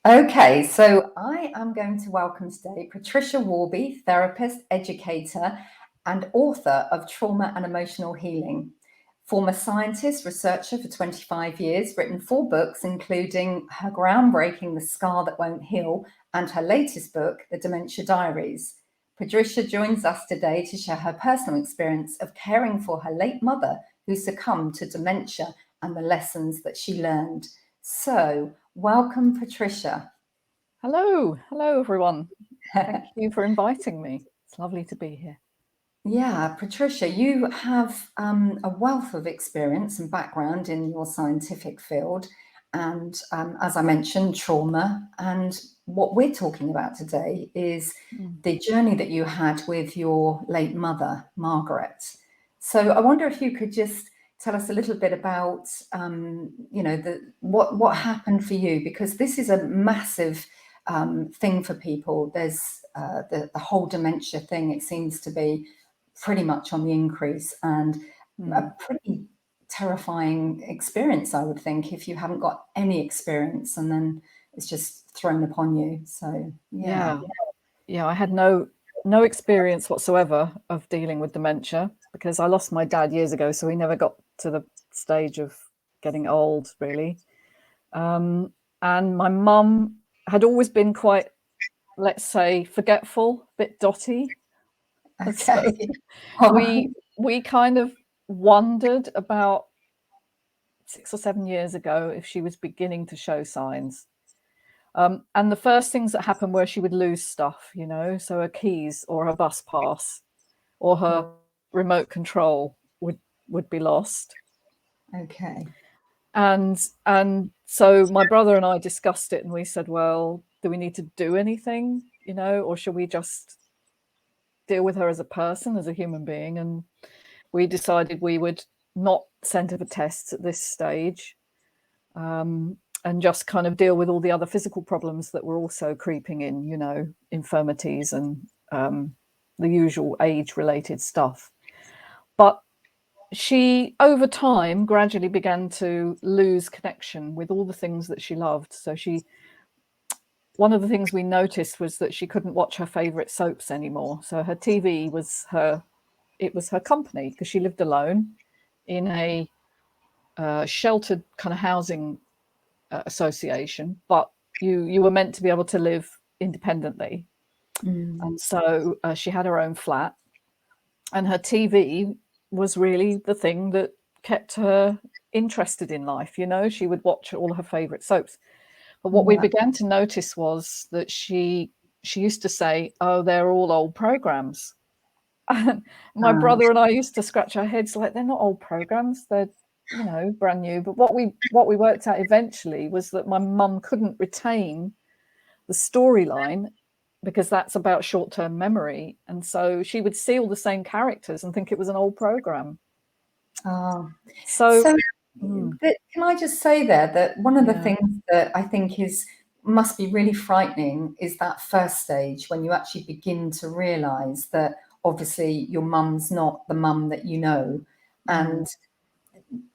Okay, so I am going to welcome today Patricia Worby, therapist, educator, and author of Trauma and Emotional Healing. Former scientist, researcher for 25 years, written 4 books, including her groundbreaking The Scar That Won't Heal and her latest book, The Dementia Diaries. Patricia joins us today to share her personal experience of caring for her late mother who succumbed to dementia and the lessons that she learned. So, welcome, Patricia. Hello everyone. Thank you for inviting me. It's lovely to be here. Yeah, Patricia, you have a wealth of experience and background in your scientific field, and as I mentioned, trauma. And what we're talking about today is the journey that you had with your late mother, Margaret. So I wonder if you could just tell us a little bit about, what happened for you, because this is a massive thing for people. There's the whole dementia thing. It seems to be pretty much on the increase, and a pretty terrifying experience, I would think, if you haven't got any experience and then it's just thrown upon you. So Yeah, I had no experience whatsoever of dealing with dementia because I lost my dad years ago, so he never got to the stage of getting old, really. And my mum had always been quite, let's say, forgetful, a bit dotty. Okay. So we kind of wondered about 6 or 7 years ago if she was beginning to show signs. And the first things that happened were she would lose stuff, so her keys or her bus pass or her remote control would be lost. Okay. And so my brother and I discussed it, and we said, well, do we need to do anything, or should we just deal with her as a person, as a human being? And we decided we would not send her for tests at this stage, and just kind of deal with all the other physical problems that were also creeping in, infirmities and the usual age-related stuff. But she, over time, gradually began to lose connection with all the things that she loved. So one of the things we noticed was that she couldn't watch her favorite soaps anymore. So her TV was her company, because she lived alone in a sheltered kind of housing association, but you were meant to be able to live independently. And so she had her own flat, and her TV was really the thing that kept her interested in life. She would watch all her favorite soaps. But what we began to notice was that she used to say, oh, they're all old programs. And my brother and I used to scratch our heads like, they're not old programs, they're brand new. But what we worked out eventually was that my mum couldn't retain the storyline, because that's about short-term memory, and so she would see all the same characters and think it was an old program. So can I just say there that one of the things that I think must be really frightening is that first stage when you actually begin to realize that obviously your mum's not the mum that you know. And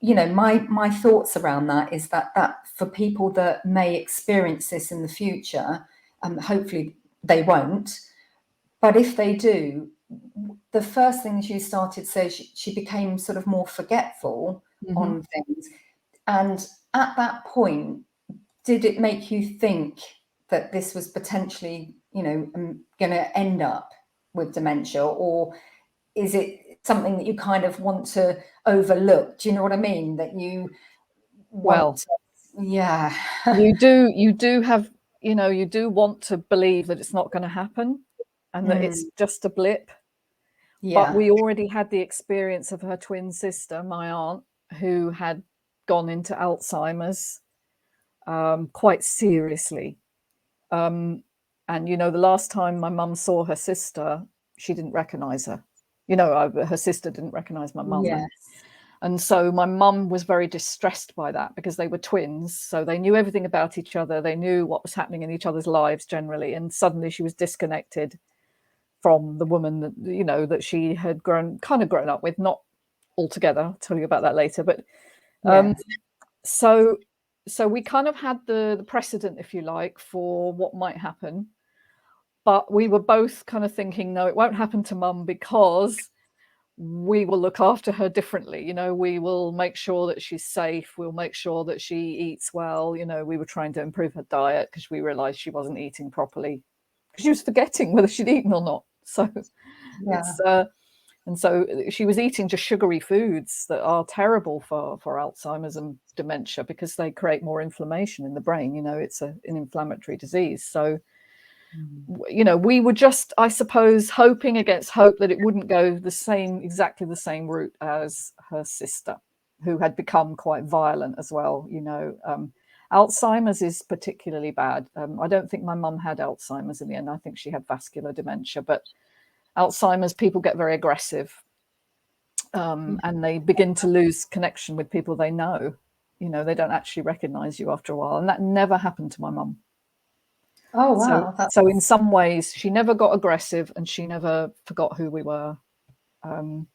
my thoughts around that is that for people that may experience this in the future, hopefully they won't, but if they do, the first things you started, so she became sort of more forgetful on things. And at that point, did it make you think that this was potentially, going to end up with dementia, or is it something that you kind of want to overlook? Do you know what I mean? That you want you do have, you do want to believe that it's not going to happen and that it's just a blip. But we already had the experience of her twin sister, my aunt, who had gone into Alzheimer's quite seriously. And, the last time my mum saw her sister, she didn't recognize her. Her sister didn't recognize my mum. Yes. And so my mum was very distressed by that, because they were twins. So they knew everything about each other. They knew what was happening in each other's lives generally. And suddenly she was disconnected from the woman that, that she had grown up with, not altogether. I'll tell you about that later. But so so we kind of had the precedent, if you like, for what might happen. But we were both kind of thinking, no, it won't happen to mum because we will look after her differently. You know, we will make sure that she's safe. We'll make sure that she eats well. You know, we were trying to improve her diet because we realized she wasn't eating properly because she was forgetting whether she'd eaten or not. So it's, and so she was eating just sugary foods that are terrible for Alzheimer's and dementia because they create more inflammation in the brain. You know, it's an inflammatory disease. So, you know, we were just, I suppose, hoping against hope that it wouldn't go exactly the same route as her sister, who had become quite violent as well. You know, Alzheimer's is particularly bad. I don't think my mum had Alzheimer's in the end. I think she had vascular dementia, but Alzheimer's, people get very aggressive, and they begin to lose connection with people they know. You know, they don't actually recognize you after a while. And that never happened to my mum. Oh, wow. So in some ways, she never got aggressive and she never forgot who we were. And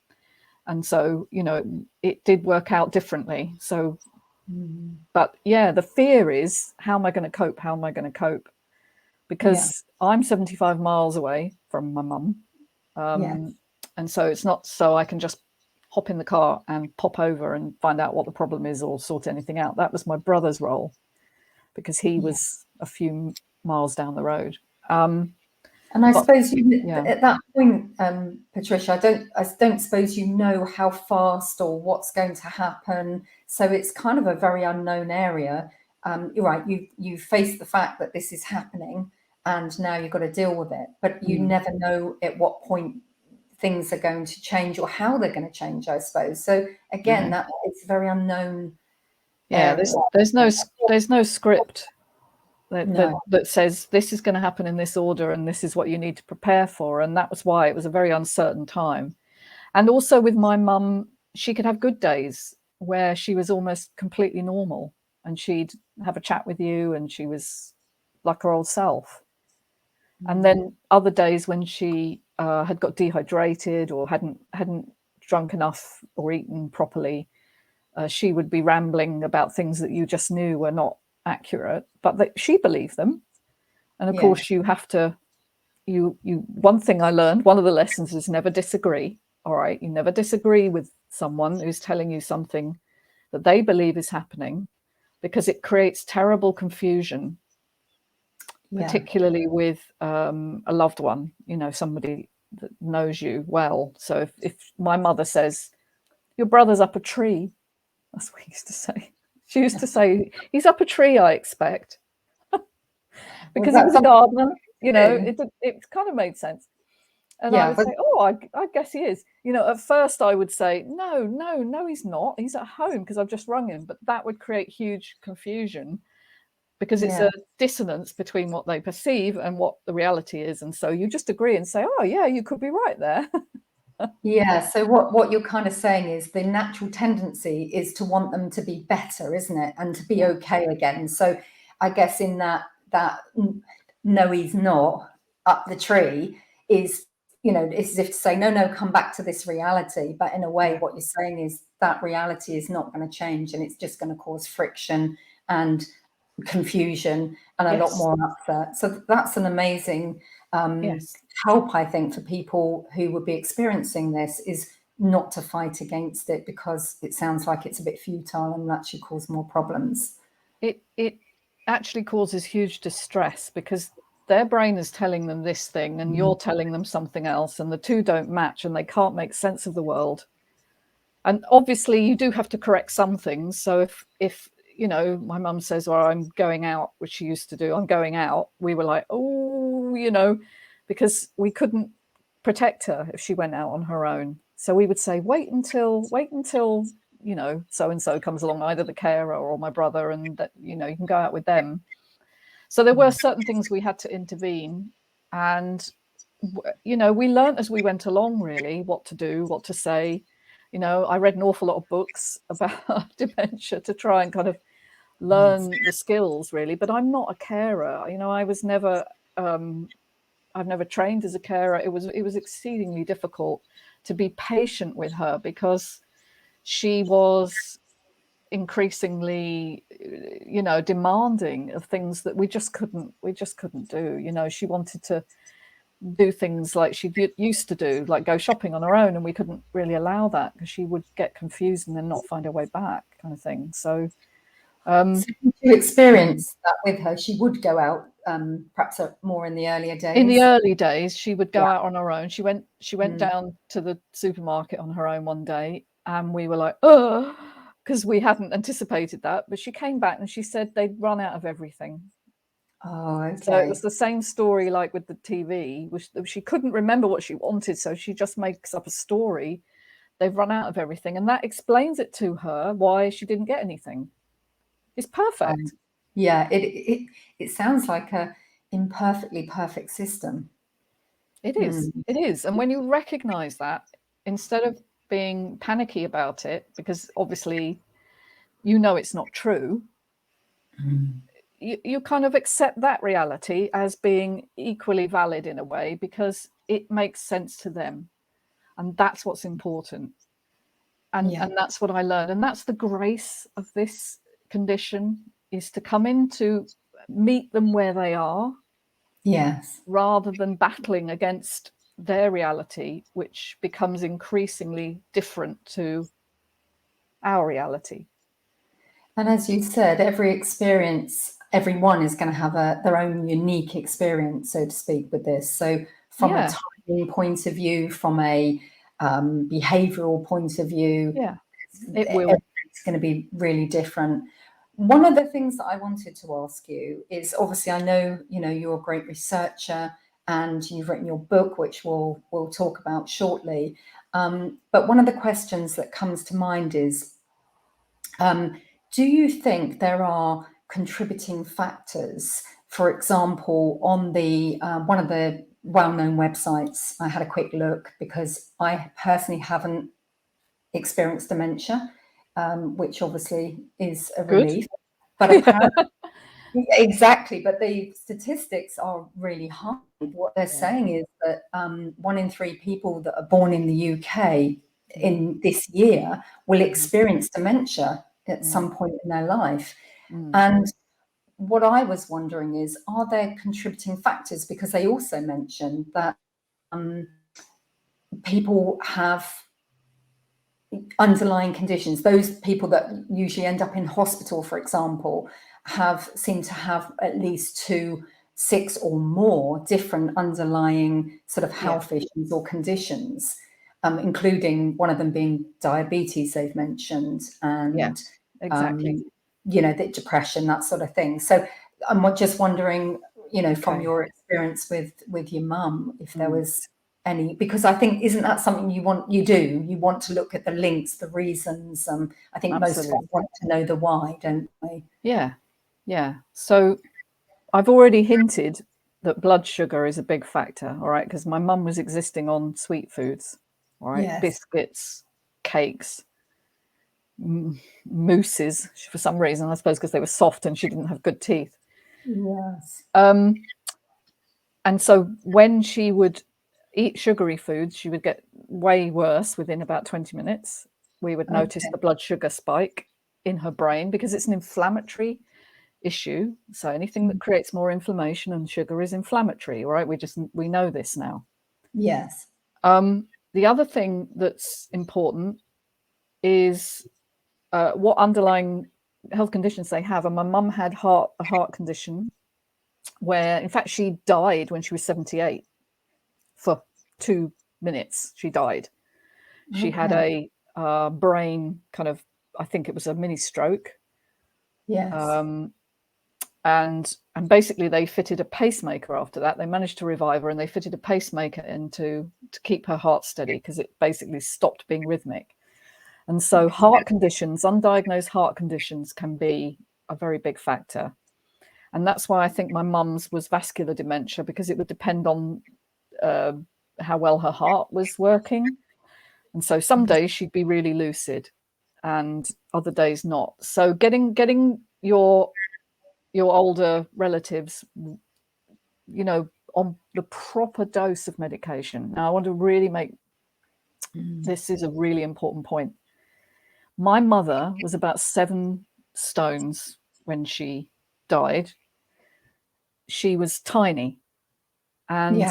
so, you know, it did work out differently. So, but yeah, the fear is, how am I going to cope? How am I going to cope? Because I'm 75 miles away from my mum. And so it's not so I can just hop in the car and pop over and find out what the problem is or sort anything out. That was my brother's role because he was a few miles down the road. And I suppose at that point, Patricia, I don't suppose you know how fast or what's going to happen. So it's kind of a very unknown area. You're right. You face the fact that this is happening, and now you've got to deal with it. But you never know at what point things are going to change or how they're going to change, I suppose. So again, that it's very unknown. Yeah, there's no script that says this is going to happen in this order and this is what you need to prepare for. And that was why it was a very uncertain time. And also with my mum, she could have good days where she was almost completely normal and she'd have a chat with you and she was like her old self. And then other days when she had got dehydrated or hadn't drunk enough or eaten properly, she would be rambling about things that you just knew were not accurate, but that she believed them. And of course, you have to. One thing I learned, one of the lessons is never disagree. All right, you never disagree with someone who's telling you something that they believe is happening, because it creates terrible confusion. Particularly with a loved one, you know, somebody that knows you well. So if my mother says, your brother's up a tree, that's what he used to say. She used to say, he's up a tree, I expect. Because he was a gardener, you know, it kind of made sense. And I would say, oh, I guess he is. You know, at first I would say, no, he's not. He's at home because I've just rung him. But that would create huge confusion, because it's a dissonance between what they perceive and what the reality is. And so you just agree and say, oh, yeah, you could be right there. So what you're kind of saying is the natural tendency is to want them to be better, isn't it? And to be okay again. So I guess in that no, he's not up the tree is, you know, it's as if to say, no, come back to this reality. But in a way, what you're saying is that reality is not going to change, and it's just going to cause friction and confusion and a lot more upset. So that's an amazing help, I think, for people who would be experiencing this, is not to fight against it, because it sounds like it's a bit futile and actually cause more problems. It actually causes huge distress, because their brain is telling them this thing and you're telling them something else, and the two don't match and they can't make sense of the world. And obviously you do have to correct some things. So if you know, my mum says, well, I'm going out, which she used to do, I'm going out, we were like, oh, you know, because we couldn't protect her if she went out on her own. So we would say, wait until, you know, so-and-so comes along, either the carer or my brother, and that, you know, you can go out with them. So there were certain things we had to intervene. And, you know, we learned as we went along, really, what to do, what to say. You know, I read an awful lot of books about dementia to try and kind of learn the skills, really. But I'm not a carer. You know, I was never, I've never trained as a carer. It was exceedingly difficult to be patient with her, because she was increasingly, you know, demanding of things that we just couldn't do. You know, she wanted to do things like she used to do, like go shopping on her own, and we couldn't really allow that because she would get confused and then not find her way back, kind of thing. So So did you experience that with her? She would go out, perhaps more in the earlier days. In the early days, she would go Yeah. out on her own. She went down to the supermarket on her own one day, and we were like, oh, because we hadn't anticipated that. But she came back and she said they'd run out of everything. Oh, okay. So it was the same story like with the TV, which she couldn't remember what she wanted, so she just makes up a story. They've run out of everything, and that explains it to her why she didn't get anything. It's perfect. Yeah, it sounds like a imperfectly perfect system. It is. It is. And when you recognize that, instead of being panicky about it, because obviously you know it's not true, you kind of accept that reality as being equally valid in a way, because it makes sense to them. And that's what's important. And that's what I learned. And that's the grace of this condition, is to come in to meet them where they are. Yes. Rather than battling against their reality, which becomes increasingly different to our reality. And as you said, every experience, everyone is going to have their own unique experience, so to speak, with this. So from a timing point of view, from a behavioral point of view, it will. It's going to be really different. One of the things that I wanted to ask you is, obviously, I know, you know, you're a great researcher and you've written your book, which we'll talk about shortly. But one of the questions that comes to mind is, do you think there are contributing factors? For example, on the one of the well-known websites, I had a quick look because I personally haven't experienced dementia, which obviously is a relief. But apparently, exactly. But the statistics are really high. What they're saying is that 1 in 3 people that are born in the UK in this year will experience dementia at some point in their life. And what I was wondering is, are there contributing factors? Because they also mentioned that people have underlying conditions. Those people that usually end up in hospital, for example, seem to have at least 2, 6 or more different underlying sort of health issues or conditions, including one of them being diabetes, they've mentioned, and exactly. You know, the depression, that sort of thing. So I'm just wondering, you know, from your experience with your mum, if there was any, because I think, isn't that something you want to look at the links, the reasons. I think most of us want to know the why, don't we? Yeah. So I've already hinted that blood sugar is a big factor, all right, because my mum was existing on sweet foods, all right, biscuits, cakes, mousses, for some reason, I suppose because they were soft and she didn't have good teeth. Yes. And so when she would eat sugary foods, she would get way worse within about 20 minutes. We would notice the blood sugar spike in her brain because it's an inflammatory issue. So anything that creates more inflammation and sugar is inflammatory, right? We know this now. Yes. The other thing that's important is what underlying health conditions they have. And my mum had a heart condition where, in fact, she died when she was 78. For 2 minutes, she died. She had a brain kind of, I think it was a mini stroke. Yes. And basically they fitted a pacemaker after that. They managed to revive her and they fitted a pacemaker in to keep her heart steady because it basically stopped being rhythmic. And so heart conditions, undiagnosed heart conditions, can be a very big factor. And that's why I think my mum's was vascular dementia, because it would depend on how well her heart was working. And so some days she'd be really lucid and other days not. So getting your older relatives, you know, on the proper dose of medication. Now, I want to really make this is a really important point. My mother was about 7 stones when she died. She was tiny, and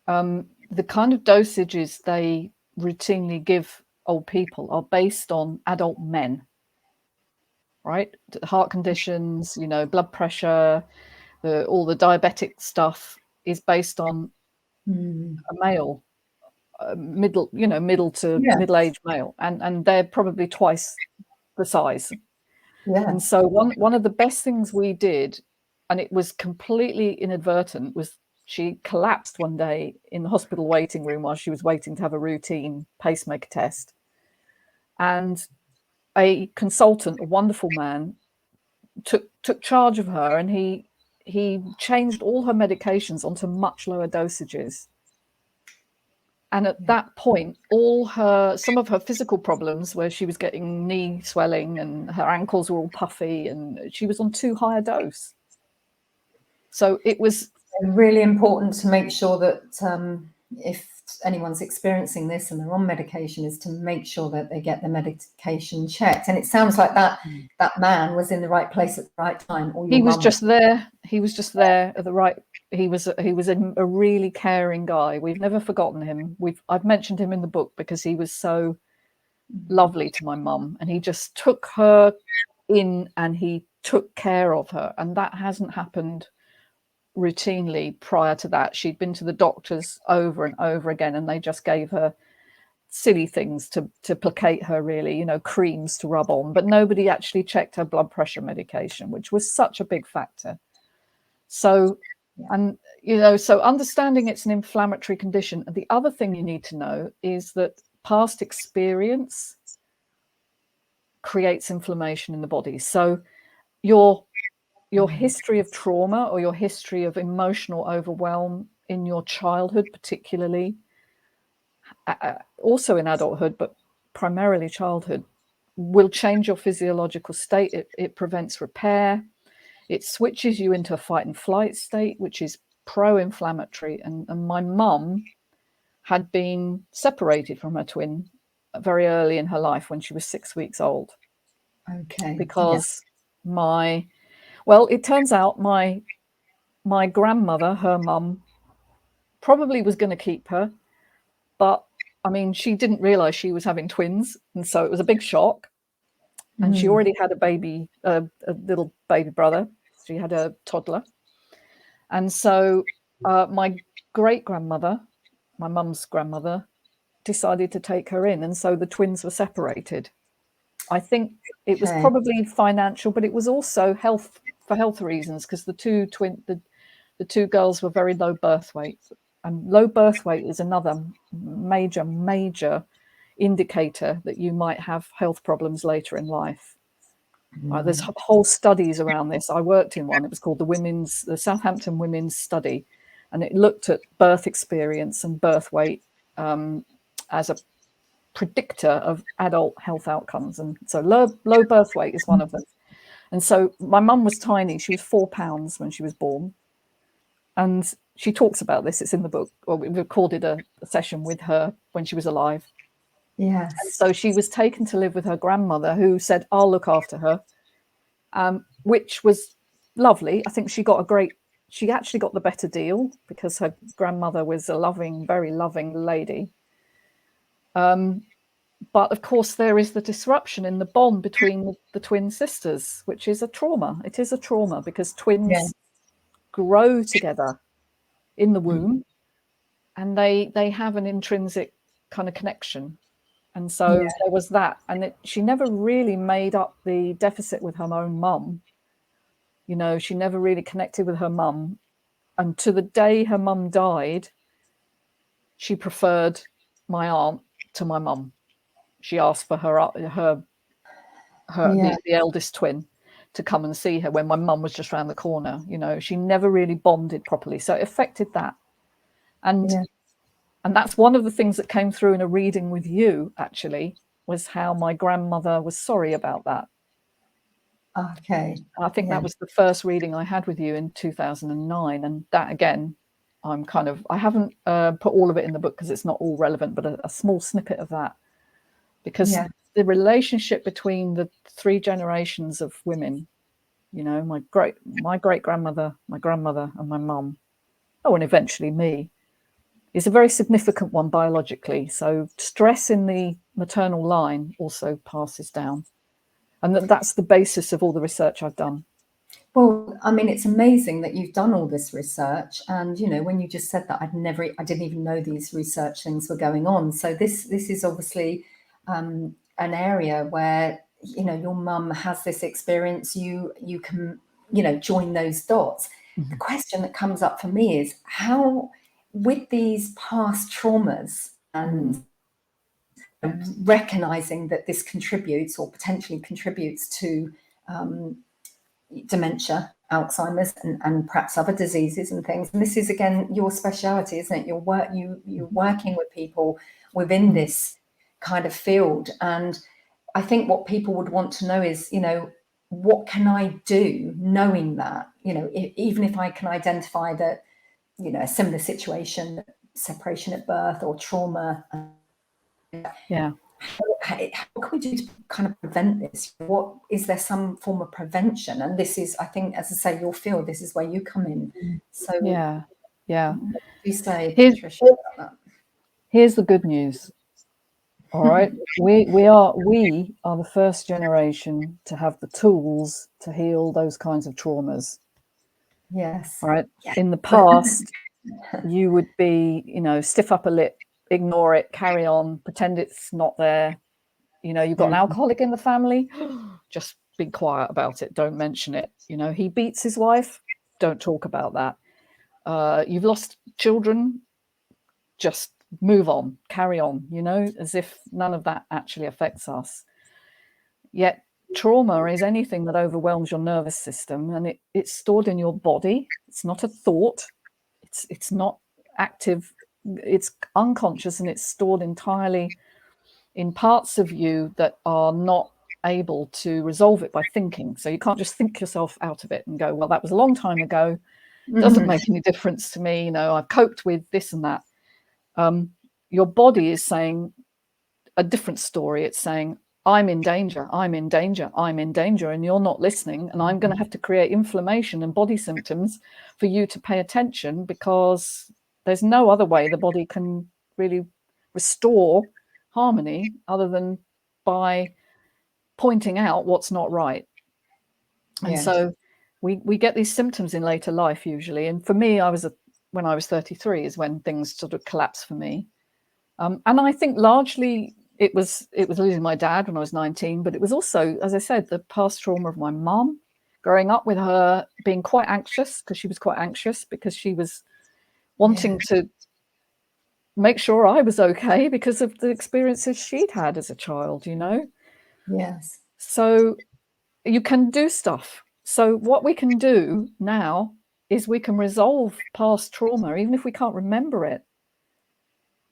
the kind of dosages they routinely give old people are based on adult men, right? Heart conditions, blood pressure, all the diabetic stuff is based on a male, middle to middle-aged male, and they're probably twice the size. And so one of the best things we did, and it was completely inadvertent, was she collapsed one day in the hospital waiting room while she was waiting to have a routine pacemaker test. And a consultant, a wonderful man, took charge of her, and he changed all her medications onto much lower dosages. And at that point, some of her physical problems, where she was getting knee swelling and her ankles were all puffy, and she was on too high a dose. So it was really important to make sure that if anyone's experiencing this and they're on medication, is to make sure that they get the medication checked. And it sounds like that man was in the right place at the right time. Or he was just there. He was just there at the right. He was a really caring guy. We've never forgotten him. I've mentioned him in the book because he was so lovely to my mum, and he just took her in and he took care of her. And that hasn't happened routinely prior to that. She'd been to the doctors over and over again, and they just gave her silly things to placate her, really, creams to rub on, but nobody actually checked her blood pressure medication, which was such a big factor. So, and so understanding it's an inflammatory condition. And the other thing you need to know is that past experience creates inflammation in the body. So your history of trauma or your history of emotional overwhelm in your childhood, particularly, also in adulthood, but primarily childhood, will change your physiological state. It prevents repair. It switches you into a fight and flight state, which is pro-inflammatory. And my mum had been separated from her twin very early in her life, when she was 6 weeks old. Okay. Because it turns out my grandmother, her mum, probably was going to keep her, but I mean, she didn't realize she was having twins, and so it was a big shock. And she already had a little baby brother. She had a toddler. And so my great-grandmother, my mum's grandmother, decided to take her in, and so the twins were separated. I think it was probably financial, but it was also for health reasons, because the two girls were very low birth weight, and low birth weight is another major indicator that you might have health problems later in life. There's whole studies around this. I worked in one. It was called the Southampton Women's Study, and it looked at birth experience and birth weight as a predictor of adult health outcomes. And so low birth weight is one of them. And so my mum was tiny. She was 4 pounds when she was born. And she talks about this. It's in the book. Well, we recorded a session with her when she was alive. Yes. And so she was taken to live with her grandmother, who said, "I'll look after her," which was lovely. I think she actually got the better deal, because her grandmother was a loving, very loving lady. But of course, there is the disruption in the bond between the twin sisters, which is a trauma. It is a trauma, because twins grow together in the womb, and they have an intrinsic kind of connection. And so there was that. And she never really made up the deficit with her own mum. She never really connected with her mum. And to the day her mum died, she preferred my aunt to my mum. She asked for the eldest twin to come and see her when my mum was just around the corner. She never really bonded properly. So it affected that. And that's one of the things that came through in a reading with you, actually, was how my grandmother was sorry about that. Okay. I think that was the first reading I had with you in 2009. And that, again, I haven't put all of it in the book because it's not all relevant, but a small snippet of that because the relationship between the 3 generations of women, you know, my great grandmother, my grandmother, and my mum, and eventually me, is a very significant one biologically. So stress in the maternal line also passes down, and that's the basis of all the research I've done. Well, I mean, it's amazing that you've done all this research, and you know, when you just said that, I didn't even know these research things were going on. So this is obviously an area where, you know, your mum has this experience. You can, you know, join those dots. The question that comes up for me is how, with these past traumas and recognizing that this contributes or potentially contributes to dementia, Alzheimer's, and perhaps other diseases and things. And this is, again, your speciality, isn't it? You're working with people within this kind of field. And I think what people would want to know is, you know, what can I do knowing that, you know, even if I can identify that, you know, a similar situation, separation at birth or trauma. Yeah. How can we do to kind of prevent this? What is there some form of prevention? And this is, I think, as I say, your field. This is where you come in. So yeah. what do you say, Patricia, about that? Here's the good news. All right, we are the first generation to have the tools to heal those kinds of traumas. Yes. All right. Yes. In the past, you would be, you know, stiff upper lip, ignore it, carry on, pretend it's not there. You know, you've got an alcoholic in the family, just be quiet about it. Don't mention it. You know, he beats his wife. Don't talk about that. You've lost children. Just move on, carry on, you know, as if none of that actually affects us. Yet trauma is anything that overwhelms your nervous system, and it's stored in your body. It's not a thought. It's not active. It's unconscious, and it's stored entirely in parts of you that are not able to resolve it by thinking. So you can't just think yourself out of it and go, well, that was a long time ago. Doesn't make any difference to me. You know, I've coped with this and that. Your body is saying a different story. It's saying, I'm in danger, I'm in danger, I'm in danger, and you're not listening. And I'm going to have to create inflammation and body symptoms for you to pay attention, because there's no other way the body can really restore harmony other than by pointing out what's not right. And so we get these symptoms in later life usually. And for me, when I was 33 is when things sort of collapsed for me. And I think largely it was losing my dad when I was 19, but it was also, as I said, the past trauma of my mum, growing up with her being quite anxious, because she was quite anxious because she was wanting to make sure I was okay because of the experiences she'd had as a child, you know? Yes. So you can do stuff. So what we can do now is we can resolve past trauma, even if we can't remember it,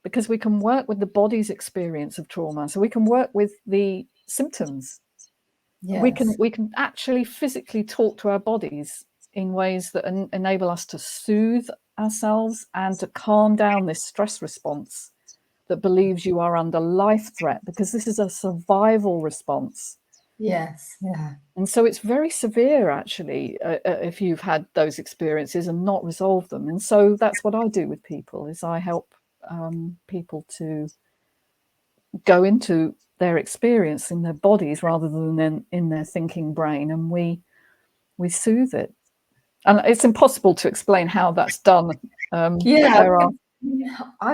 because we can work with the body's experience of trauma. So we can work with the symptoms. Yes. We can actually physically talk to our bodies in ways that enable us to soothe ourselves and to calm down this stress response that believes you are under life threat, because this is a survival response. Yes, yeah. And so it's very severe, actually, if you've had those experiences and not resolved them. And so that's what I do with people, is I help people to go into their experience in their bodies rather than in their thinking brain, and we soothe it. And it's impossible to explain how that's done. I've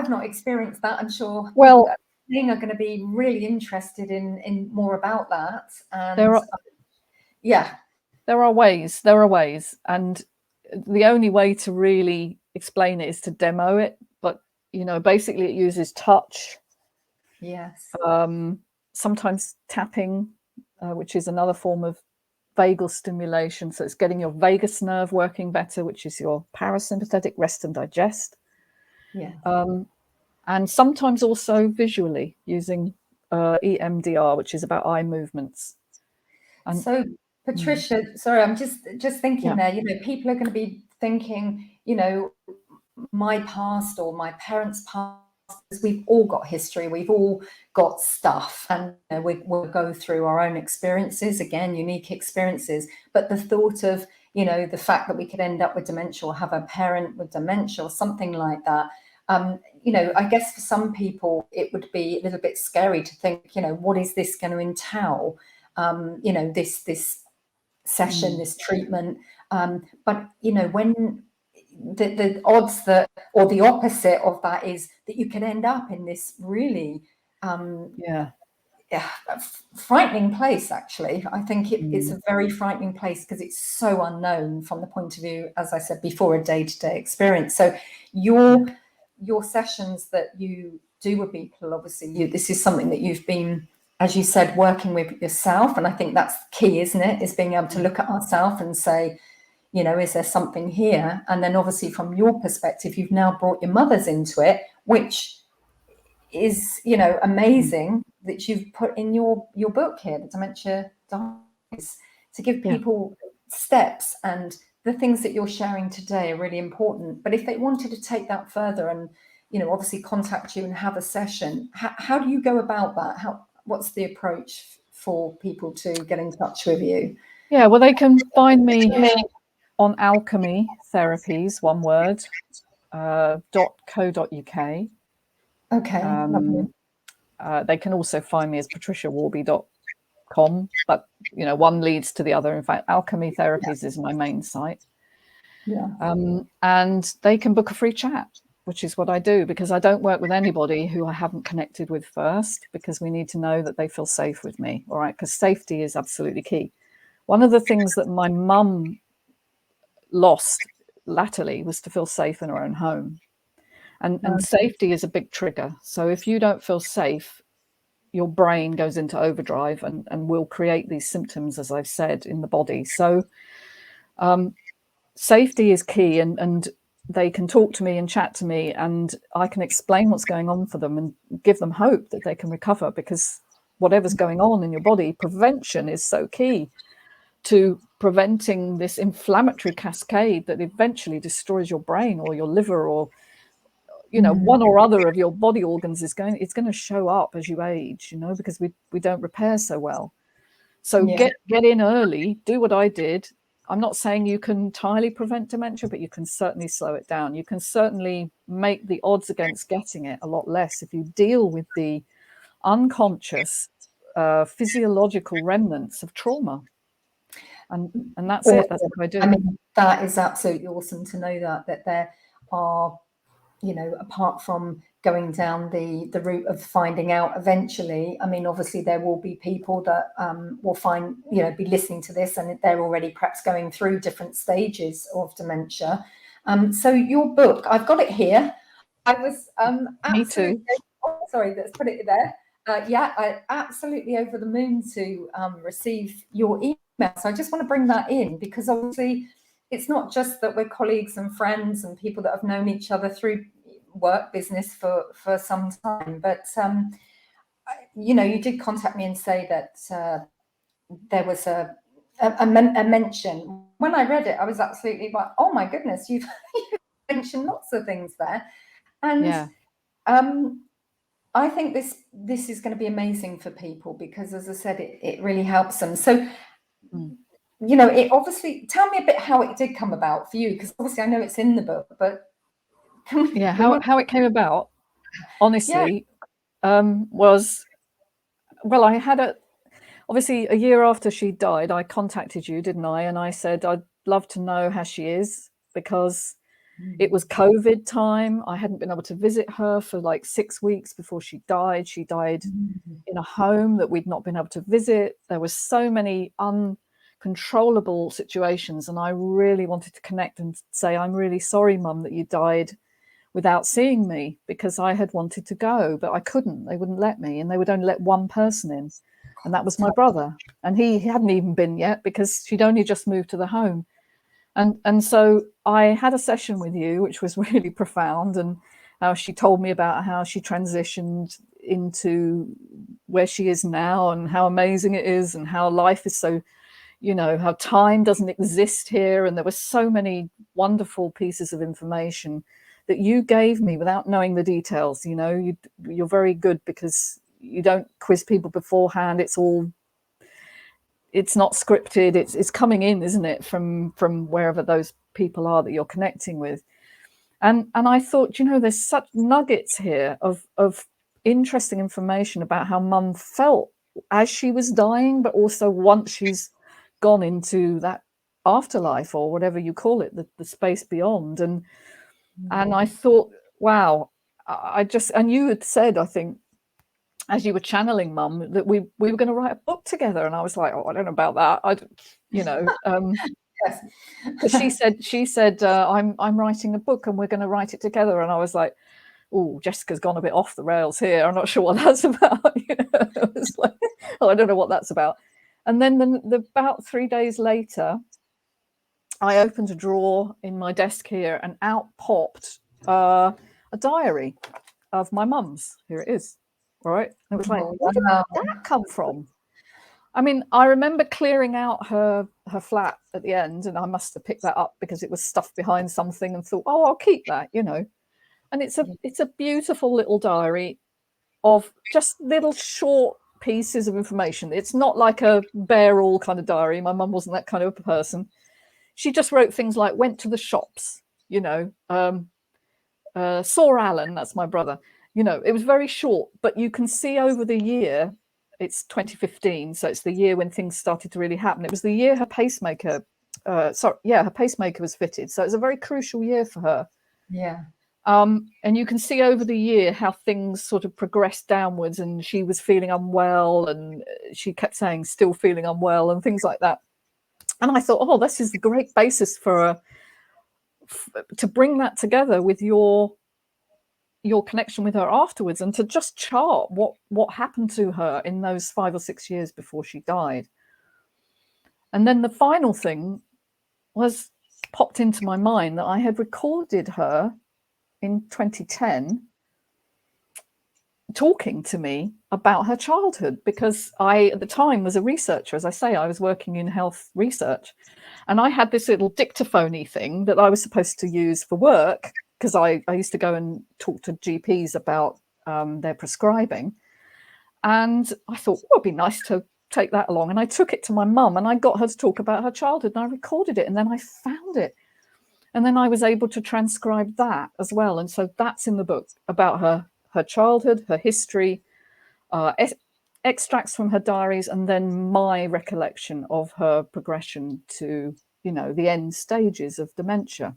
not experienced that. I'm sure people that are going to be really interested in more about that. And there are ways, and the only way to really explain it is to demo it. But you know, basically, it uses touch. Yes. Sometimes tapping, which is another form of vagal stimulation. So it's getting your vagus nerve working better, which is your parasympathetic rest and digest. Yeah. And sometimes also visually using EMDR, which is about eye movements. And so, Patricia, sorry, I'm just thinking there, you know, people are going to be thinking, you know, my past or my parents' past we've all got history, we've all got stuff, and we'll go through our own experiences, again, unique experiences. But the thought of, the fact that we could end up with dementia or have a parent with dementia or something like that, I guess for some people it would be a little bit scary to think, what is this going to entail? This session, this treatment. But when the odds that, or the opposite of that, is that you could end up in this really frightening place. Actually, I think it's a very frightening place because it's so unknown from the point of view, as I said before, a day-to-day experience. So your sessions that you do with people, obviously this is something that you've been, as you said, working with yourself, and I think that's key, isn't it, is being able to look at ourselves and say, is there something here? And then obviously from your perspective, you've now brought your mothers into it, which is, amazing that you've put in your book here, the Dementia Diaries, to give people steps. And the things that you're sharing today are really important. But if they wanted to take that further and, obviously contact you and have a session, how do you go about that? What's the approach for people to get in touch with you? Yeah, well, they can find me on Alchemy Therapies, one word, .co.uk. Okay. They can also find me as patriciaworby.com, but one leads to the other. In fact, Alchemy Therapies is my main site. And they can book a free chat, which is what I do, because I don't work with anybody who I haven't connected with first, because we need to know that they feel safe with me. All right, because safety is absolutely key. One of the things that my mum lost latterly was to feel safe in her own home. And safety is a big trigger. So if you don't feel safe, your brain goes into overdrive and will create these symptoms, as I've said, in the body. So safety is key, and they can talk to me and chat to me, and I can explain what's going on for them and give them hope that they can recover, because whatever's going on in your body, prevention is so key to preventing this inflammatory cascade that eventually destroys your brain or your liver, or one or other of your body organs it's going to show up as you age, because we don't repair so well. So get in early, do what I did. I'm not saying you can entirely prevent dementia, but you can certainly slow it down. You can certainly make the odds against getting it a lot less if you deal with the unconscious physiological remnants of trauma. And that's it. That's what I do. I mean, that is absolutely awesome to know that there are, apart from going down the route of finding out eventually, I mean, obviously there will be people that will find, be listening to this, and they're already perhaps going through different stages of dementia. So your book, I've got it here. I was Me too. Sorry, let's put it there. I absolutely over the moon to receive your email. So I just want to bring that in, because obviously it's not just that we're colleagues and friends and people that have known each other through work business for some time, but you did contact me and say that there was a mention. When I read it, I was absolutely like, oh my goodness, you've mentioned lots of things there. And I think this is going to be amazing for people, because, as I said, it really helps them. So it obviously, tell me a bit how it did come about for you, because obviously I know it's in the book, but how it came about, honestly, was, well, I had obviously a year after she died, I contacted you, didn't I? And I said, I'd love to know how she is, because it was COVID time. I hadn't been able to visit her for like 6 weeks before she died. She died in a home that we'd not been able to visit. There were so many uncontrollable situations, and I really wanted to connect and say, I'm really sorry, Mum, that you died without seeing me, because I had wanted to go, but I couldn't. They wouldn't let me, and they would only let one person in, and that was my brother. And he hadn't even been yet, because she'd only just moved to the home. And so I had a session with you, which was really profound, and she told me about how she transitioned into where she is now, and how amazing it is, and how life is so, how time doesn't exist here. And there were so many wonderful pieces of information that you gave me without knowing the details. You know, you're very good because you don't quiz people beforehand. It's not scripted. It's coming in, isn't it, from wherever those people are that you're connecting with. And I thought, you know, there's such nuggets here of interesting information about how Mum felt as she was dying, but also once she's gone into that afterlife, or whatever you call it, the space beyond. And I thought, wow, and you had said, I think, as you were channeling Mum, that we were going to write a book together, and I was like, oh, I don't know about that. Yes. she said I'm writing a book and we're going to write it together, and I was like, oh, Jessica's gone a bit off the rails here. I'm not sure what that's about. You know, I was like, oh, I don't know what that's about. And then about 3 days later, I opened a drawer in my desk here, and out popped a diary of my mum's. Here it is. Right. And it was like, where did that come from? I mean, I remember clearing out her flat at the end, and I must have picked that up because it was stuffed behind something, and thought, oh, I'll keep that, you know. And it's a beautiful little diary of just little short pieces of information. It's not like a bear-all kind of diary. My mum wasn't that kind of a person. She just wrote things like, went to the shops, you know, saw Alan, that's my brother. You know, it was very short, but you can see over the year, it's 2015, so it's the year when things started to really happen. It was the year her pacemaker, her pacemaker was fitted. So it's a very crucial year for her. Yeah. And you can see over the year how things sort of progressed downwards, and she was feeling unwell, and she kept saying still feeling unwell and things like that. And I thought, oh, this is a great basis for to bring that together with your connection with her afterwards, and to just chart what happened to her in those 5 or 6 years before she died. And then the final thing was popped into my mind that I had recorded her in 2010 talking to me about her childhood, because I, at the time, was a researcher. As I say, I was working in health research, and I had this little dictaphone-y thing that I was supposed to use for work, because I used to go and talk to GPs about their prescribing. And I thought, oh, it'd be nice to take that along. And I took it to my mum, and I got her to talk about her childhood, and I recorded it, and then I found it. And then I was able to transcribe that as well. And so that's in the book, about her childhood, her history, extracts from her diaries, and then my recollection of her progression to, you know, the end stages of dementia.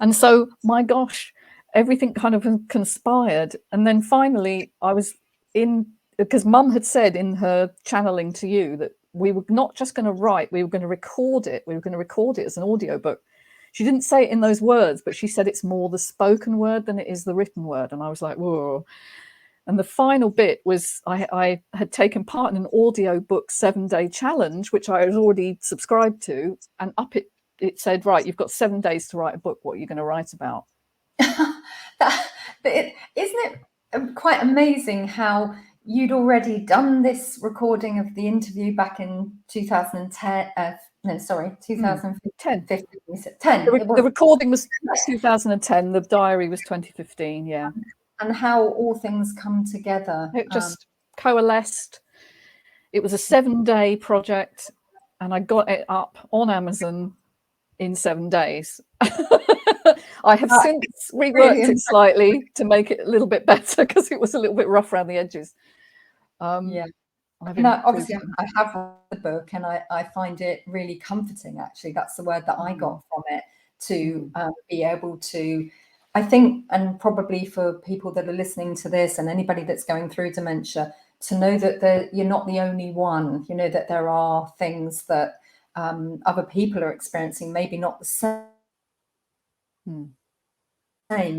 And so, my gosh, everything kind of conspired. And then finally, I was in, because Mum had said in her channeling to you that we were not just going to write, we were going to record it. We were going to record it as an audiobook. She didn't say it in those words, but she said it's more the spoken word than it is the written word. And I was like, whoa. And the final bit was I had taken part in an audiobook 7-day challenge, which I was already subscribed to. And up it said, right, you've got 7 days to write a book. What are you going to write about? Isn't it quite amazing how you'd already done this recording of the interview back in 2010? 2010. 10. The recording was 2010. The diary was 2015. Yeah. And how all things come together. It just coalesced. It was a 7-day project, and I got it up on Amazon in 7 days. I have since reworked it slightly to make it a little bit better, because it was a little bit rough around the edges. Yeah. No, obviously I have read the book, and I find it really comforting, actually. That's the word that I got from it, to be able to, I think, and probably for people that are listening to this and anybody that's going through dementia, to know that you're not the only one, you know, that there are things that other people are experiencing, maybe not the same,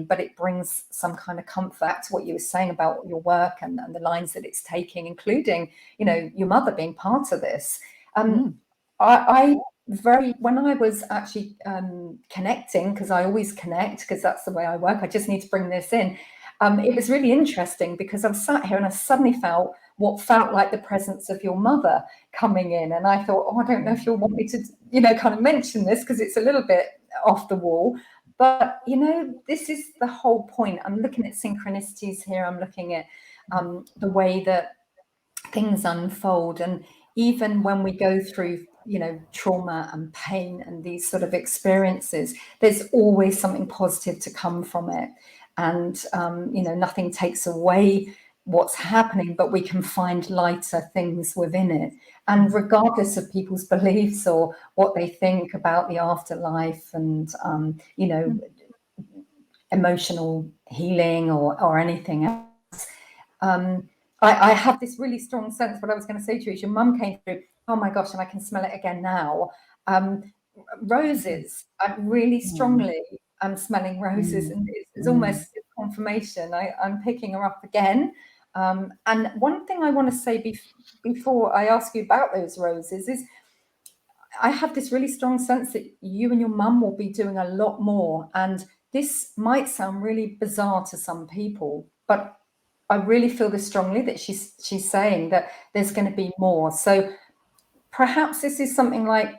but it brings some kind of comfort to what you were saying about your work and the lines that it's taking, including, you know, your mother being part of this. When I was actually connecting, because I always connect, because that's the way I work, I just need to bring this in. It was really interesting, because I was sat here and I suddenly felt what felt like the presence of your mother coming in. And I thought, oh, I don't know if you'll want me to, you know, kind of mention this, because it's a little bit off the wall. But, you know, this is the whole point. I'm looking at synchronicities here. I'm looking at the way that things unfold. And even when we go through, you know, trauma and pain and these sort of experiences, there's always something positive to come from it. And, you know, nothing takes away what's happening, but we can find lighter things within it. And regardless of people's beliefs or what they think about the afterlife and, you know, emotional healing or anything else, I have this really strong sense. What I was going to say to you is your mum came through. Oh my gosh, and I can smell it again now. Roses. I'm really strongly smelling roses, and it's almost confirmation. I'm picking her up again. And one thing I want to say before I ask you about those roses is I have this really strong sense that you and your mum will be doing a lot more. And this might sound really bizarre to some people, but I really feel this strongly that she's saying that there's going to be more. So perhaps this is something like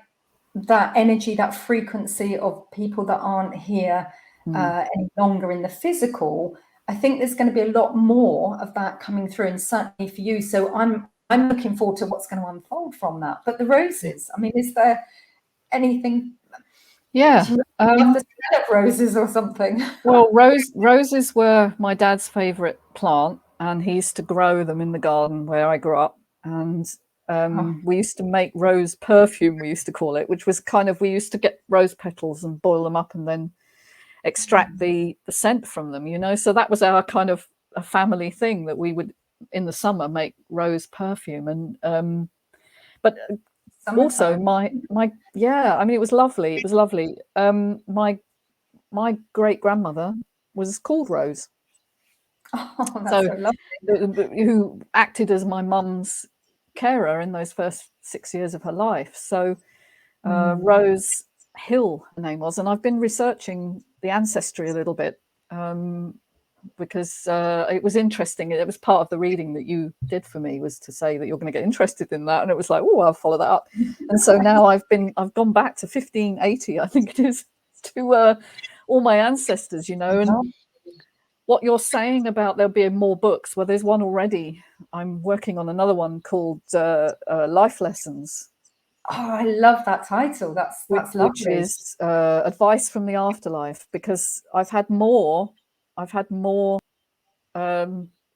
that energy, that frequency of people that aren't here any longer in the physical. I think there's going to be a lot more of that coming through, and certainly for you. So I'm looking forward to what's going to unfold from that. But the roses, I mean, is there anything? Yeah, Do you have the smell of roses or something? well, roses were my dad's favourite plant, and he used to grow them in the garden where I grew up. And we used to make rose perfume, we used to call it, which was kind of, we used to get rose petals and boil them up and then extract the scent from them, you know. So that was our kind of a family thing, that we would in the summer make rose perfume. And but also my yeah, I mean, it was lovely. My great grandmother was called Rose. Oh, that's so lovely. Who acted as my mum's carer in those first 6 years of her life. So Rose Hill, her name was. And I've been researching the ancestry a little bit because it was interesting. It was part of the reading that you did for me, was to say that you're going to get interested in that. And it was like, oh, I'll follow that up. And so now I've gone back to 1580, I think it is, to all my ancestors, you know. And what you're saying about there'll be more books, well, there's one already. I'm working on another one called Life Lessons. Oh, I love that title. That's lovely. Which is advice from the afterlife, because I've had more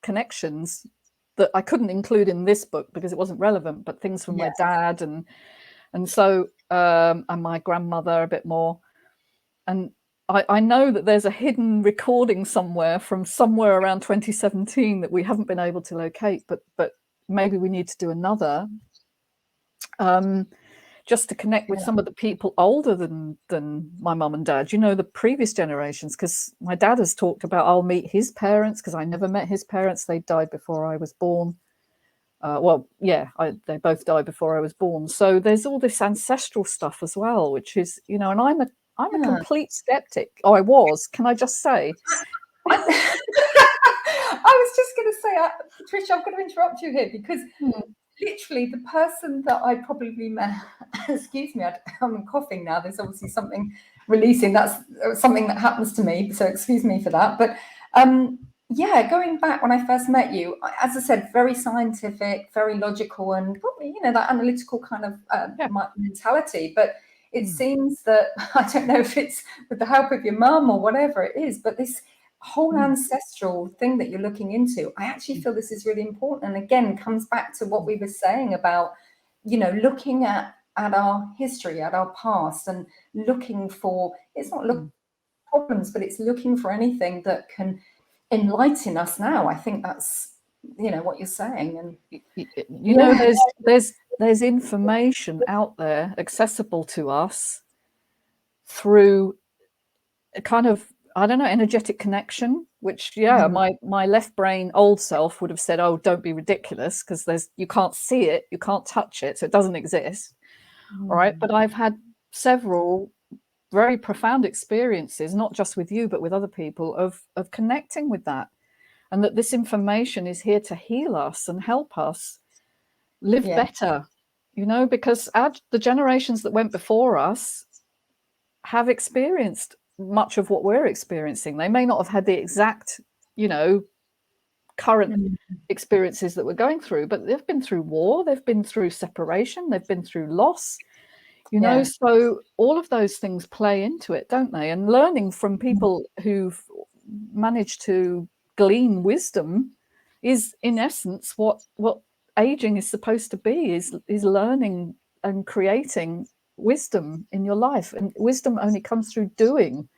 connections that I couldn't include in this book because it wasn't relevant, but things from my dad and so and my grandmother a bit more. And I know that there's a hidden recording somewhere around 2017 that we haven't been able to locate, but maybe we need to do another just to connect with some of the people older than my mum and dad, you know, the previous generations. Because my dad has talked about, I'll meet his parents, because I never met his parents. They died before I was born. They both died before I was born. So there's all this ancestral stuff as well, which is, you know, and I'm a complete skeptic. Oh, I was. Can I just say? I was just going to say, Patricia, I've got to interrupt you here because literally the person that I probably met, excuse me, I'm coughing now. There's obviously something releasing. That's something that happens to me. So excuse me for that. But going back when I first met you, as I said, very scientific, very logical, and probably, you know, that analytical kind of mentality. But it seems that, I don't know if it's with the help of your mum or whatever it is, but this whole ancestral thing that you're looking into, I actually feel this is really important. And again, comes back to what we were saying about, you know, looking at our history, at our past, and looking for, it's not looking for problems, but it's looking for anything that can enlighten us now. I think that's, you know, what you're saying. And you know, there's information out there accessible to us through a kind of, I don't know, energetic connection, which my left brain old self would have said, oh, don't be ridiculous, because you can't see it, you can't touch it, so it doesn't exist. All right, but I've had several very profound experiences, not just with you but with other people, of connecting with that, and that this information is here to heal us and help us live better, you know, because the generations that went before us have experienced much of what we're experiencing. They may not have had the exact, current experiences that we're going through, but they've been through war, they've been through separation, they've been through loss, so all of those things play into it, don't they? And learning from people who've managed to glean wisdom is, in essence, what aging is supposed to be, is learning and creating wisdom in your life. And wisdom only comes through doing.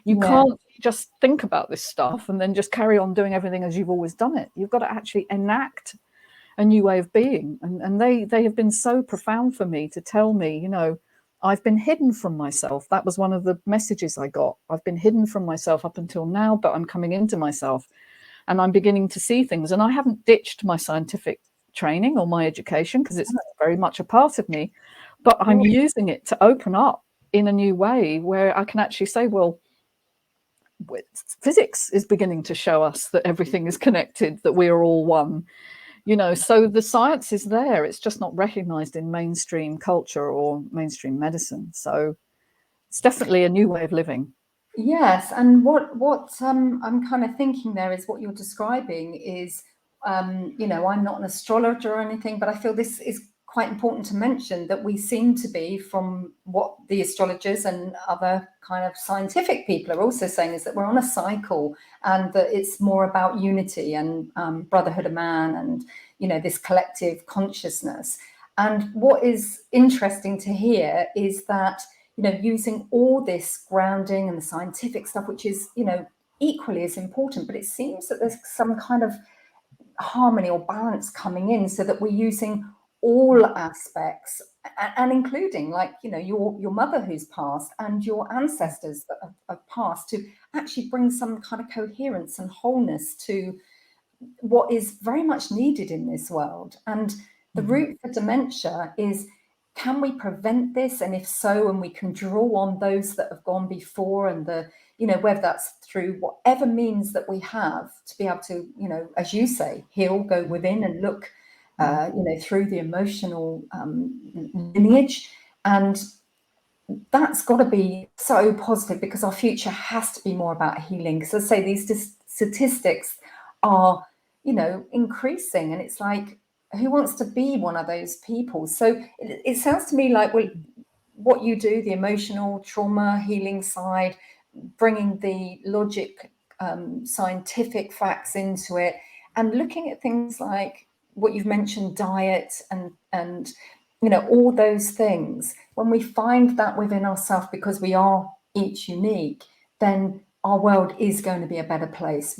You can't just think about this stuff and then just carry on doing everything as you've always done it. You've got to actually enact a new way of being. And they have been so profound for me to tell me, I've been hidden from myself. That was one of the messages I got. I've been hidden from myself up until now, but I'm coming into myself and I'm beginning to see things. And I haven't ditched my scientific training or my education, because it's very much a part of me, but I'm using it to open up in a new way where I can actually say, well, physics is beginning to show us that everything is connected, that we are all one. So the science is there. It's just not recognized in mainstream culture or mainstream medicine. So it's definitely a new way of living. Yes, and what I'm kind of thinking there is what you're describing is, I'm not an astrologer or anything, but I feel this is quite important to mention, that we seem to be, from what the astrologers and other kind of scientific people are also saying, is that we're on a cycle, and that it's more about unity and brotherhood of man, and this collective consciousness. And what is interesting to hear is that using all this grounding and the scientific stuff, which is equally as important, but it seems that there's some kind of harmony or balance coming in, so that we're using all aspects, and including, like, your mother who's passed and your ancestors that have passed, to actually bring some kind of coherence and wholeness to what is very much needed in this world. And the root for dementia is, can we prevent this? And if so, and we can draw on those that have gone before, and whether that's through whatever means that we have, to be able to, as you say, heal, go within and look, through the emotional lineage. And that's got to be so positive, because our future has to be more about healing. Because I say, these statistics are, increasing, and it's like, who wants to be one of those people? So it sounds to me like, well, what you do, the emotional trauma healing side, bringing the logic, scientific facts into it, and looking at things like what you've mentioned, diet, and all those things. When we find that within ourselves, because we are each unique, then our world is going to be a better place.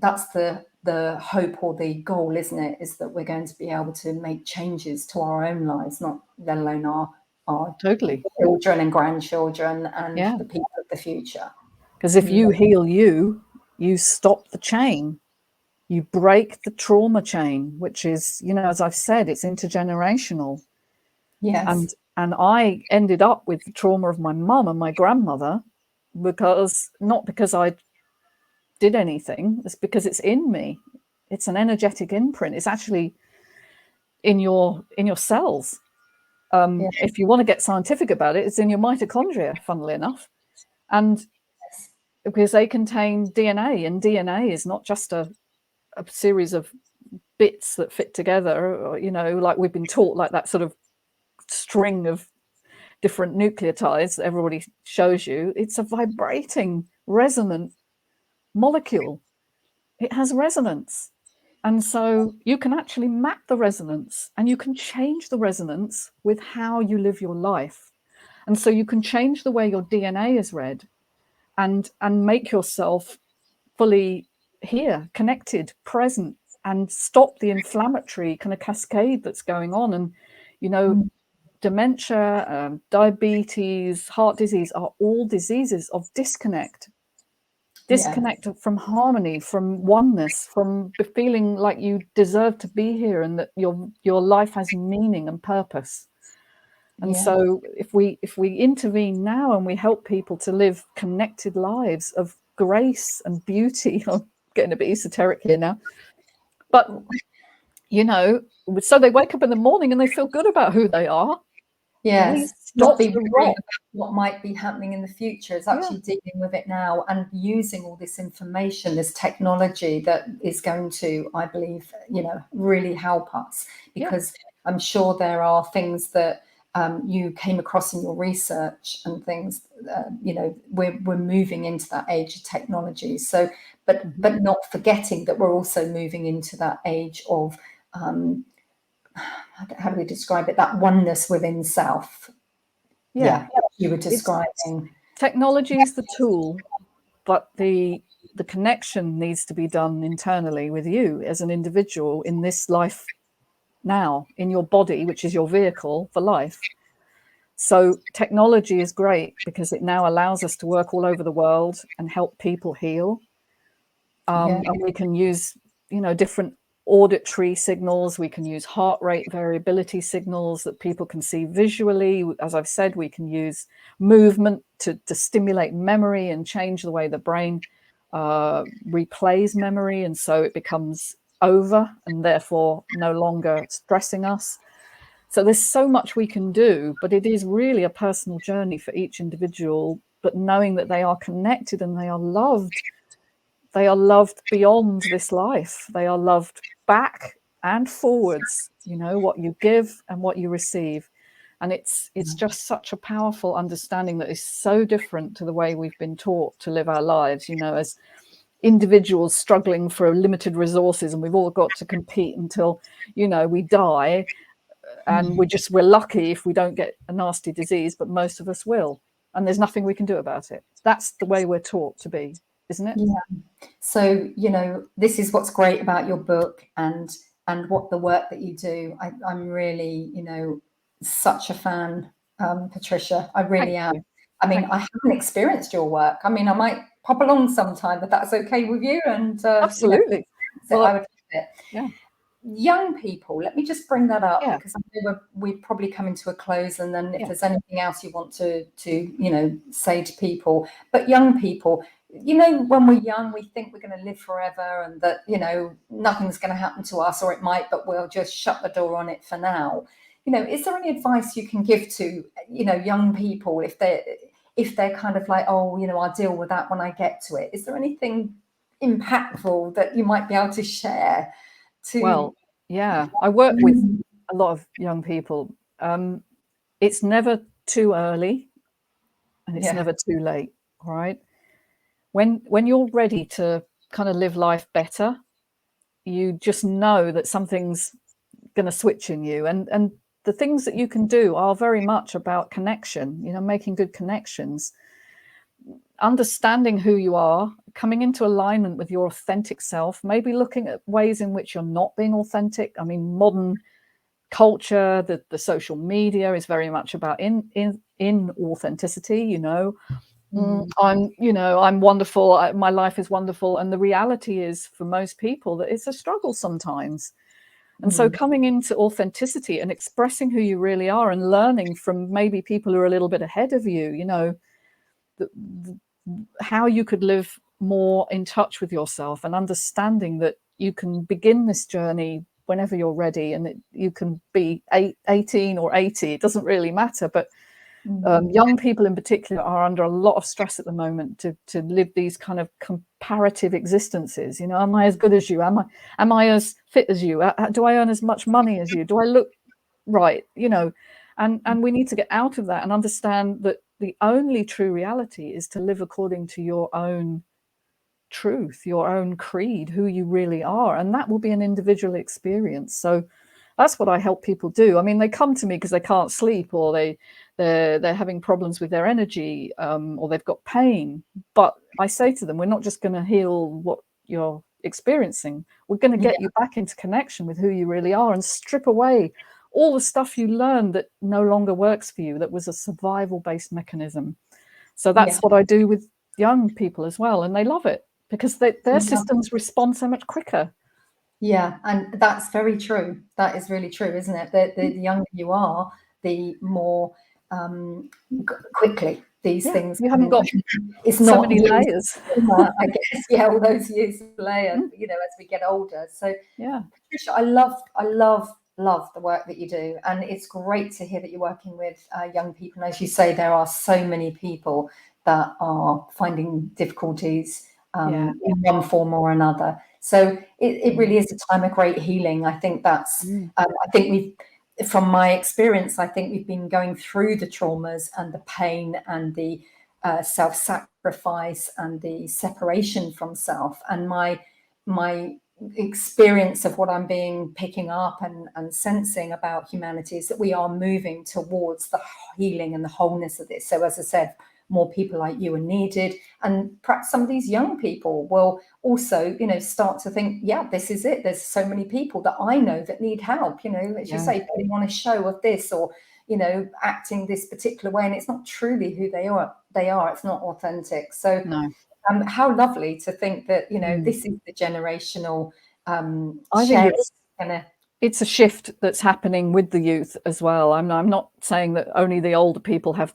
That's the hope, or the goal, isn't it? Is that we're going to be able to make changes to our own lives, not let alone our Totally children and grandchildren and the people of the future. Because if you heal you stop the chain. You break the trauma chain, which is, as I've said, it's intergenerational. Yes. And I ended up with the trauma of my mum and my grandmother, not because I did anything, it's because it's in me. It's an energetic imprint. It's actually in your cells. If you want to get scientific about it, it's in your mitochondria, funnily enough. And because they contain DNA, and DNA is not just a series of bits that fit together, or, like we've been taught, like that sort of string of different nucleotides that everybody shows you. It's a vibrating, resonant molecule. It has resonance. And so you can actually map the resonance, and you can change the resonance with how you live your life. And so you can change the way your DNA is read, and make yourself fully here, connected, present, and stop the inflammatory kind of cascade that's going on. And, dementia, diabetes, heart disease are all diseases of disconnect from harmony, from oneness, from feeling like you deserve to be here, and that your life has meaning and purpose. And so if we intervene now, and we help people to live connected lives of grace and beauty, I'm getting a bit esoteric here now, but so they wake up in the morning and they feel good about who they are, Yes, not Stop be the worrying rot. about what might be happening in the future. It's actually dealing with it now and using all this information, this technology that is going to, I believe, really help us, because I'm sure there are things that you came across in your research and things. We're moving into that age of technology. So, but not forgetting that we're also moving into that age of how do we describe it? That oneness within self. Yeah, you were describing. Technology is the tool, but the connection needs to be done internally with you as an individual in this life now, in your body, which is your vehicle for life. So technology is great because it now allows us to work all over the world and help people heal. And we can use, different auditory signals. We can use heart rate variability signals that people can see visually. As I've said, we can use movement to stimulate memory and change the way the brain replays memory. And so it becomes over and therefore no longer stressing us. So there's so much we can do, but it is really a personal journey for each individual, but knowing that they are connected and they are loved. They are loved beyond this life. They are loved back and forwards, what you give and what you receive. And it's just such a powerful understanding that is so different to the way we've been taught to live our lives, as individuals struggling for limited resources, and we've all got to compete until, we die. And we're lucky if we don't get a nasty disease, but most of us will. And there's nothing we can do about it. That's the way we're taught to be, isn't it? Yeah. So, this is what's great about your book and what the work that you do. I'm really, such a fan, Patricia. I really am. I mean, I haven't experienced your work. I mean, I might pop along sometime, but that's okay with you. And absolutely. So I would love it. Yeah. Young people, let me just bring that up because I know we've probably come into a close, and then if there's anything else you want to say to people. But young people, when we're young, we think we're going to live forever and that nothing's going to happen to us, or it might, but we'll just shut the door on it for now. Is there any advice you can give to young people if they're kind of like, oh, I'll deal with that when I get to it? Is there anything impactful that you might be able to share? Well, yeah, I work with a lot of young people. It's never too early and it's never too late. All right. When you're ready to kind of live life better, you just know that something's going to switch in you. And the things that you can do are very much about connection, making good connections, understanding who you are, coming into alignment with your authentic self, maybe looking at ways in which you're not being authentic. I mean, modern culture, the social media is very much about in authenticity, I'm wonderful, my life is wonderful, and the reality is for most people that it's a struggle sometimes. And so coming into authenticity and expressing who you really are and learning from maybe people who are a little bit ahead of you, how you could live more in touch with yourself, and understanding that you can begin this journey whenever you're ready, and you can be 18 or 80, it doesn't really matter. But young people in particular are under a lot of stress at the moment to live these kind of comparative existences. Am I as good as you? Am I as fit as you? Do I earn as much money as you? Do I look right? And we need to get out of that and understand that the only true reality is to live according to your own truth, your own creed, who you really are. And that will be an individual experience. So that's what I help people do. I mean, they come to me because they can't sleep, or they're having problems with their energy, or they've got pain. But I say to them, we're not just going to heal what you're experiencing. We're going to get you back into connection with who you really are and strip away all the stuff you learned that no longer works for you, that was a survival-based mechanism. So that's what I do with young people as well. And they love it because their systems respond so much quicker. Yeah, and that's very true. That is really true, isn't it? The younger you are, the more quickly these things. You haven't got it's so not many layers. I guess, all those years later, as we get older. So yeah, Patricia, I love love the work that you do, and it's great to hear that you're working with young people. And as you say, there are so many people that are finding difficulties in one form or another. So it really is a time of great healing. I think that's, I think from my experience, I think we've been going through the traumas and the pain and the self-sacrifice and the separation from self. And my experience of what I'm picking up and sensing about humanity is that we are moving towards the healing and the wholeness of this. So as I said, more people like you are needed, and perhaps some of these young people will also, start to think, yeah, this is it. There's so many people that I know that need help, as you say, putting on a show of this, or acting this particular way, and it's not truly who they are. It's not authentic. So how lovely to think that this is the generational I sharing. think it's a shift that's happening with the youth as well. I'm not saying that only the older people have,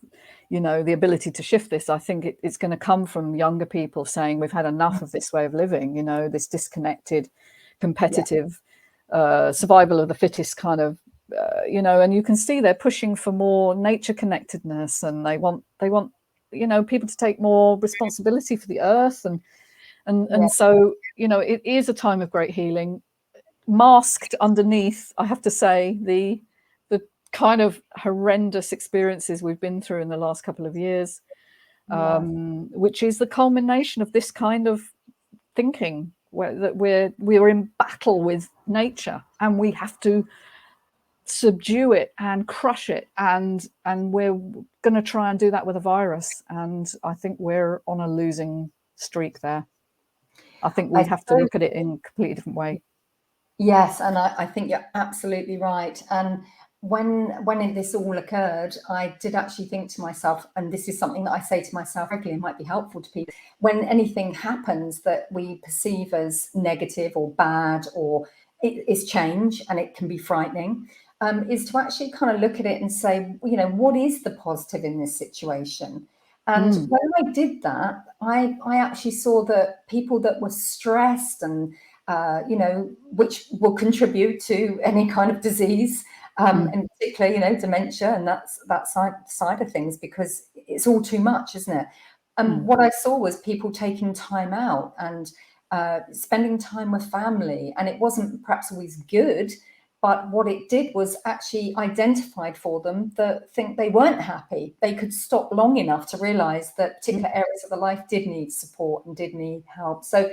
the ability to shift this. I think it's going to come from younger people saying we've had enough of this way of living, this disconnected, competitive, survival of the fittest kind of, and you can see they're pushing for more nature connectedness, and they want people to take more responsibility for the earth, and so it is a time of great healing, masked underneath, I have to say, the kind of horrendous experiences we've been through in the last couple of years, which is the culmination of this kind of thinking, that we're in battle with nature and we have to subdue it and crush it, and we're going to try and do that with a virus, and I think we're on a losing streak there. I think we have to look at it in a completely different way. Yes, and I think you're absolutely right. And when this all occurred, I did actually think to myself, and this is something that I say to myself regularly, it might be helpful to people, when anything happens that we perceive as negative or bad, or it is change, and it can be frightening, is to actually kind of look at it and say, what is the positive in this situation? And when I did that, I actually saw that people that were stressed and which will contribute to any kind of disease, in particular, dementia and that side of things, because it's all too much, isn't it? What I saw was people taking time out and spending time with family, and it wasn't perhaps always good, but what it did was actually identified for them that think they weren't happy. They could stop long enough to realize that particular areas of their life did need support and did need help. So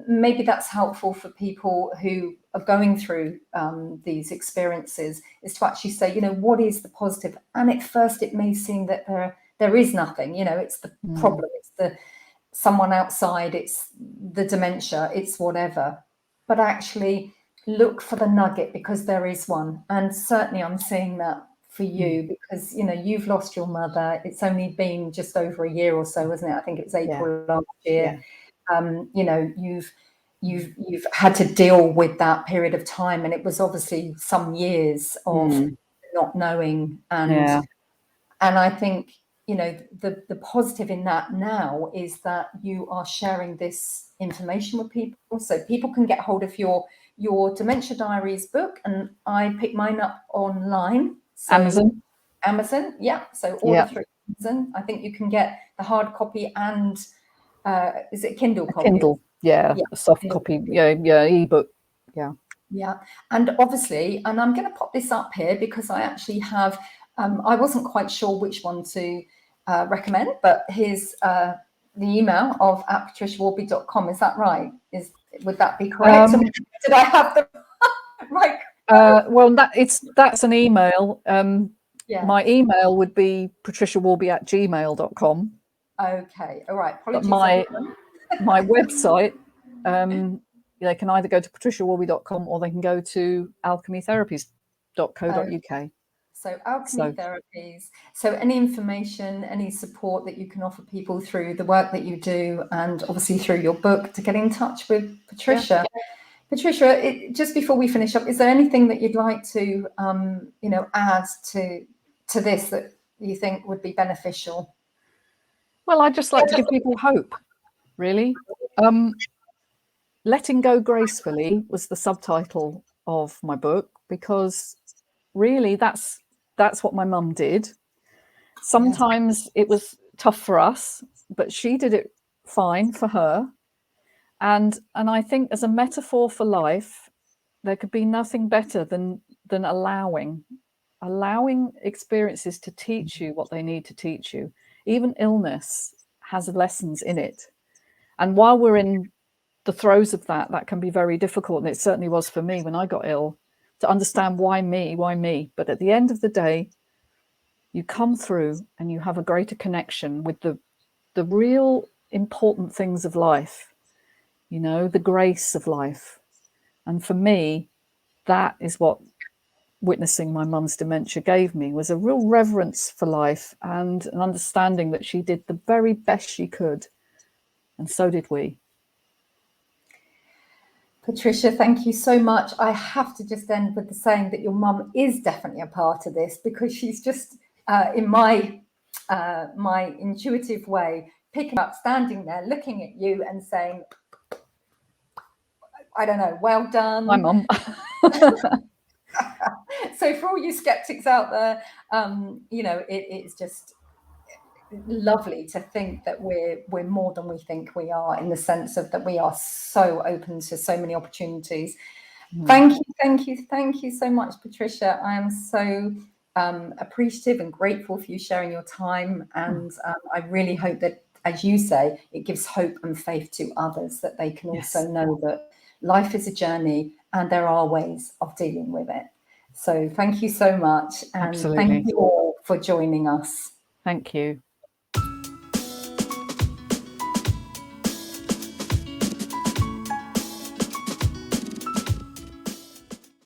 maybe that's helpful for people who are going through these experiences, is to actually say, what is the positive? And at first it may seem that there is nothing, it's the problem, it's the someone outside, it's the dementia, it's whatever. But actually look for the nugget, because there is one. And certainly I'm seeing that for you, because you've lost your mother. It's only been just over a year or so, isn't it? I think it was April last year. You've had to deal with that period of time, and it was obviously some years of not knowing, and I think the positive in that now is that you are sharing this information with people, so people can get hold of your Dementia Diaries book, and I picked mine up online. So Amazon, so order through Amazon. I think you can get the hard copy and is it Kindle copy? Kindle, a soft Kindle copy, ebook, and obviously, and I'm going to pop this up here because I actually have, I wasn't quite sure which one to recommend, but here's the email of patriciaworby.com. Is that right? Would that be correct? Did I have the right? Well, that's an email. My email would be patriciaworby@gmail.com. Okay, all right. Apologies. But my website, they can either go to patriciaworby.com or they can go to alchemytherapies.co.uk. So Alchemy Therapies. So any information, any support that you can offer people through the work that you do, and obviously through your book, to get in touch with Patricia. Patricia, just before we finish up, is there anything that you'd like to, add to this that you think would be beneficial? Well, I'd just like to give people hope, really. Letting Go Gracefully was the subtitle of my book, because really that's what my mum did. Sometimes it was tough for us, but she did it fine for her. And I think as a metaphor for life, there could be nothing better than allowing experiences to teach you what they need to teach you. Even illness has lessons in it. And while we're in the throes of that, that can be very difficult. And it certainly was for me when I got ill, to understand why me. But at the end of the day, you come through and you have a greater connection with the real important things of life, you know, the grace of life. And for me, that is what witnessing my mum's dementia gave me, was a real reverence for life and an understanding that she did the very best she could. And so did we. Patricia, thank you so much. I have to just end with the saying that your mum is definitely a part of this, because she's just, in my intuitive way, picking up, standing there, looking at you and saying, I don't know, well done. My mum. So for all you skeptics out there, you know, it's just lovely to think that we're more than we think we are, in the sense of that we are so open to so many opportunities. Thank you so much, Patricia. I am so appreciative and grateful for you sharing your time, and I really hope that, as you say, it gives hope and faith to others, that they can also know that life is a journey and there are ways of dealing with it. So thank you so much, and thank you all for joining us. Thank you.